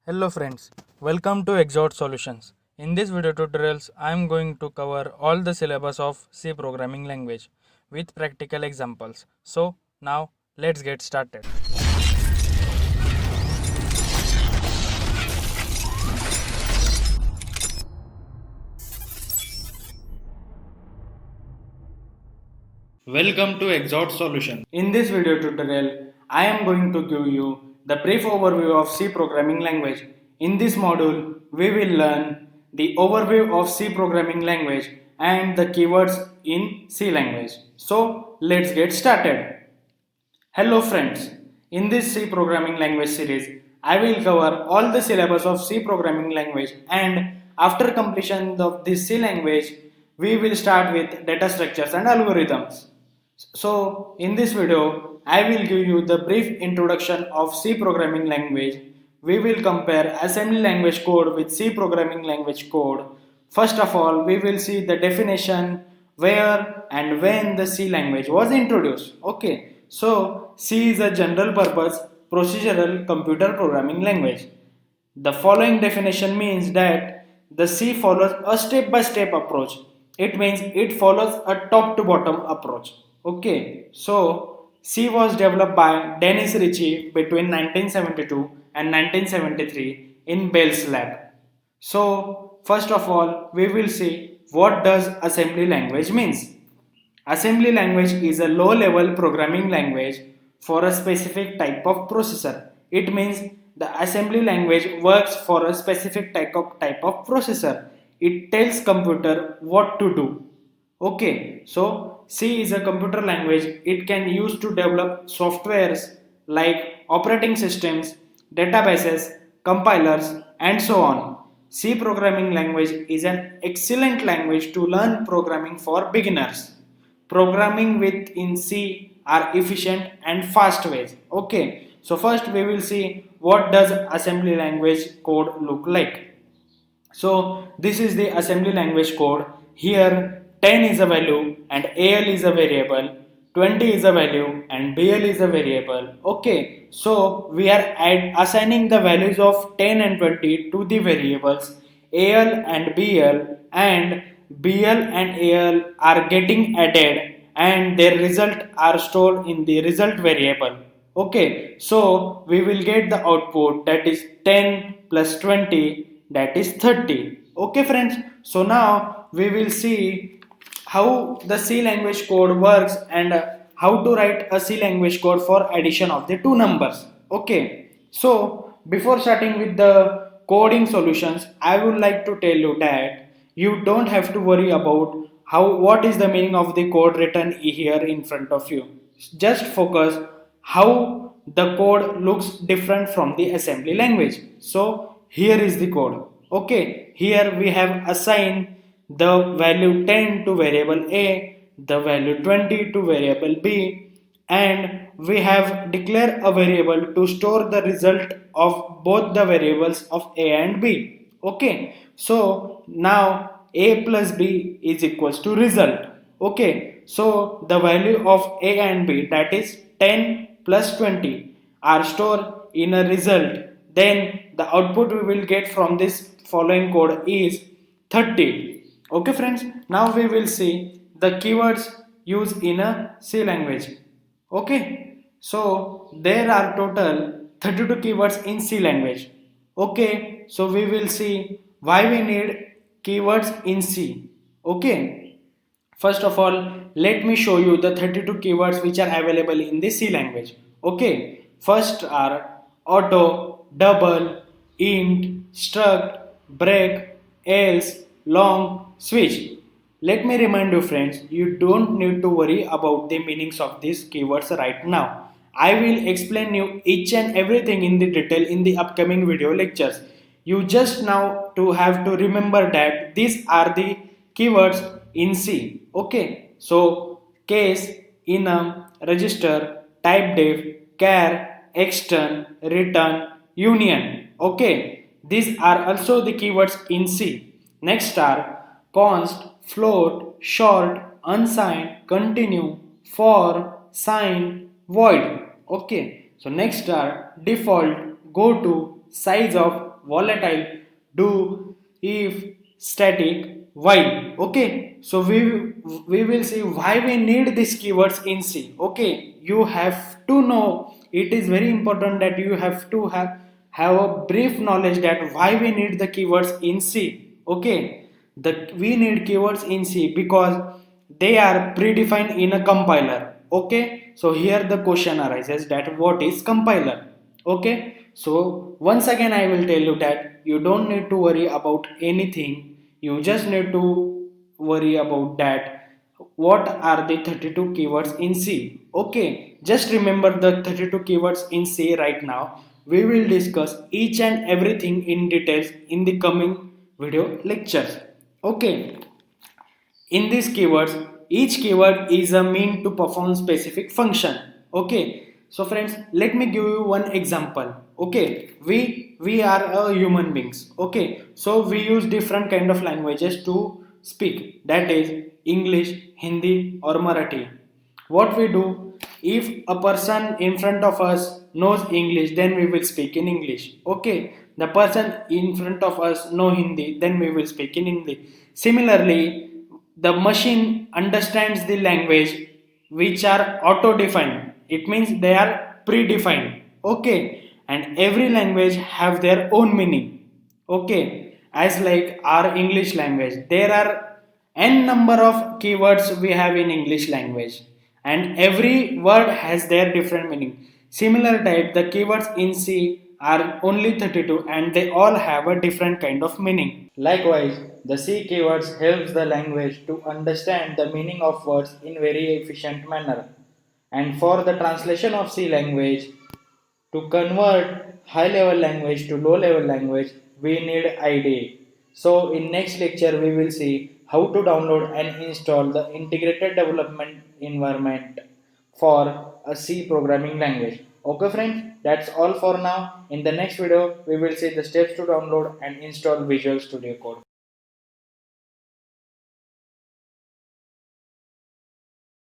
Hello friends, welcome to Exot Solutions. In this video tutorials, I am going to cover all the syllabus of C programming language with practical examples. So now let's get started. Welcome to Exot Solutions. In this video tutorial, I am going to give you the brief overview of C programming language. In this module, we will learn the overview of C programming language and the keywords in C language. So, let's get started. Hello friends, in this C programming language series, I will cover all the syllabus of C programming language, and after completion of this C language, we will start with data structures and algorithms. So, in this video, I will give you the brief introduction of C programming language. We will compare assembly language code with C programming language code. First of all, we will see the definition, where and when the C language was introduced. Okay, so C is a general purpose procedural computer programming language. The following definition means that the C follows a step by step approach. It means it follows a top to bottom approach. Okay, so C was developed by Dennis Ritchie between 1972 and 1973 in Bell's lab. So, first of all, we will see what does assembly language means. Assembly language is a low-level programming language for a specific type of processor. It means the assembly language works for a specific type of processor. It tells computer what to do. Okay, so C is a computer language. It can use to develop softwares like operating systems, databases, compilers, and so on. C programming language is an excellent language to learn programming for beginners. Programming with in C are efficient and fast ways. Okay, so first we will see what does assembly language code look like. So this is the assembly language code. Here 10 is a value and AL is a variable, 20 is a value and BL is a variable. Okay, so we are assigning the values of 10 and 20 to the variables AL and BL and AL are getting added and their result are stored in the result variable. Okay, so we will get the output, that is 10 plus 20, that is 30. Okay friends, so now we will see how the C language code works and how to write a C language code for addition of the two numbers. Okay, so before starting with the coding solutions, I would like to tell you that you don't have to worry about what is the meaning of the code written here in front of you. Just focus how the code looks different from the assembly language. So here is the code. Okay, here we have assigned the value 10 to variable A, the value 20 to variable B, and we have declared a variable to store the result of both the variables of A and B. Okay, so now A plus B is equals to result. Okay, so the value of A and B, that is 10 plus 20, are stored in a result. Then the output we will get from this following code is 30. Okay friends, now we will see the keywords used in a C language. Okay, so there are total 32 keywords in C language. Okay, so we will see why we need keywords in C. Okay, first of all, let me show you the 32 keywords which are available in the C language. Okay, first are auto, double, int, struct, break, else, long, switch. Let me remind you friends, you don't need to worry about the meanings of these keywords right now. I will explain you each and everything in the detail in the upcoming video lectures. You just now to have to remember that these are the keywords in C. Okay, so case, enum, register, typedef, char, extern, return, union. Okay, these are also the keywords in C. Next are const, float, short, unsigned, continue, for, sign, void. Okay, so next are default, go to, size of, volatile, do, if, static, while. Okay, so we will see why we need these keywords in C. Okay, you have to know, it is very important that you have to have a brief knowledge that why we need the keywords in C. Okay, we need keywords in C because they are predefined in a compiler. Okay, so here the question arises that what is compiler. Okay, so once again I will tell you that you don't need to worry about anything, you just need to worry about that what are the 32 keywords in C. Okay, just remember the 32 keywords in C right now. We will discuss each and everything in details in the coming video lectures. Okay, in these keywords, each keyword is a mean to perform specific function. Okay, so friends, let me give you one example. Okay, we are human beings. Okay, so we use different kind of languages to speak, that is English, Hindi or Marathi. What we do, if a person in front of us knows English, then we will speak in English. Okay, the person in front of us know Hindi, then we will speak in Hindi. Similarly, the machine understands the language which are auto defined, it means they are predefined. Okay, and every language have their own meaning. Okay, as like our English language, there are n number of keywords we have in English language, and every word has their different meaning. Similar type, the keywords in C are only 32 and they all have a different kind of meaning. Likewise, the C keywords helps the language to understand the meaning of words in very efficient manner. And for the translation of C language, to convert high level language to low level language, we need IDE. So in next lecture we will see how to download and install the integrated development environment for a C programming language. Okay friends, that's all for now. In the next video we will see the steps to download and install Visual Studio Code.